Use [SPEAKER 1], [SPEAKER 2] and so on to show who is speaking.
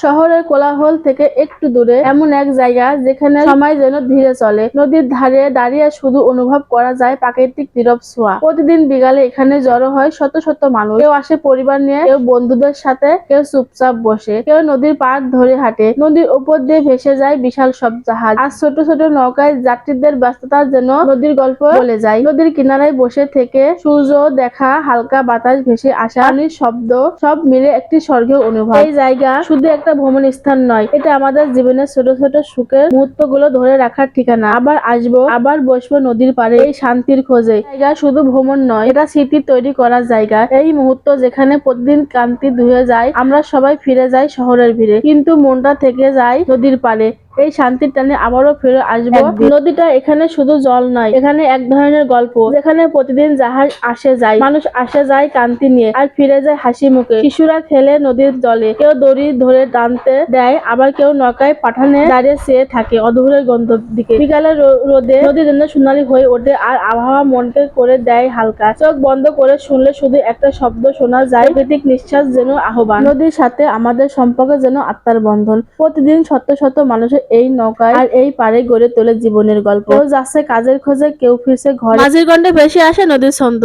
[SPEAKER 1] শহরের কোলাহল থেকে একটু দূরে এমন এক জায়গা যেখানে সময় যেন ধীরে চলে। নদীর ধারে দাঁড়িয়ে শুধু অনুভব করা যায় প্রাকৃতিক নীরব ছোঁয়া। প্রতিদিন বিকালে এখানে জড়ো হয় শত শত মানুষ। কেউ আসে পরিবার নিয়ে, কেউ বন্ধুদের সাথে, কেউ চুপচাপ বসে, কেউ নদীর পাড় ধরে হাঁটে। নদীর উপর দিয়ে ভেসে যায় বিশাল সব জাহাজ আর ছোট ছোট নৌকায় যাত্রীদের ব্যস্ততা যেন নদীর গল্প বলে যায়। নদীর কিনারায় বসে থেকে সূর্য দেখা, হালকা বাতাস ভেসে আসা, পানির শব্দ, সব মিলে একটি স্বর্গীয় অনুভব। এই জায়গা শুধু একটা ভ্রমণ স্থান নয়, এটা আমাদের জীবনের ছোট ছোট সুখের মুহূর্তগুলো ধরে রাখার ঠিকানা। আবার আসবো, আবার বসবো নদীর পাড়ে এই শান্তির খোঁজে। জায়গা শুধু ভ্রমণ নয়, এটা স্মৃতি তৈরি করার জায়গা। এই মুহূর্ত যেখানে প্রতিদিন ক্লান্তি ধুয়ে যায়, আমরা সবাই ফিরে যাই শহরের ভিড়ে, কিন্তু মনটা থেকে যায় নদীর পাড়ে। এই শান্তির টানে আবারও ফিরে আসবো। নদীটা এখানে শুধু জল নয়, এখানে এক ধরনের গল্প, যেখানে প্রতিদিন জাহাজ আসে যায়, মানুষ আসে যায় ক্লান্তি নিয়ে আর ফিরে যায় হাসি মুখে। শিশুরা খেলে নদীর জলে, কেউ দড়ি ধরে টানতে দেয়, আবার কেউ নৌকায় পাঠানে দাঁড়িয়ে চেয়ে থাকে অদূরের গন্তব্যের দিকে। বিকালের রোদে নদী যেন সোনালী হয়ে ওঠে আর আবহাওয়া মনকে করে দেয় হালকা। চোখ বন্ধ করে শুনলে শুধু একটা শব্দ শোনা যায়, প্রাকৃতিক নিঃশ্বাস যেন আহ্বান। নদীর সাথে আমাদের সম্পর্ক যেন আত্মার বন্ধন। প্রতিদিন শত শত মানুষের এই নৌকায় আর এই পাড়ে গড়ে তোলে জীবনের গল্প। কেউ যাচ্ছে কাজের খোঁজে, কেউ ফিরছে ঘরে। মাঝির কণ্ঠে ভেসে আসে নদীর ছন্দ।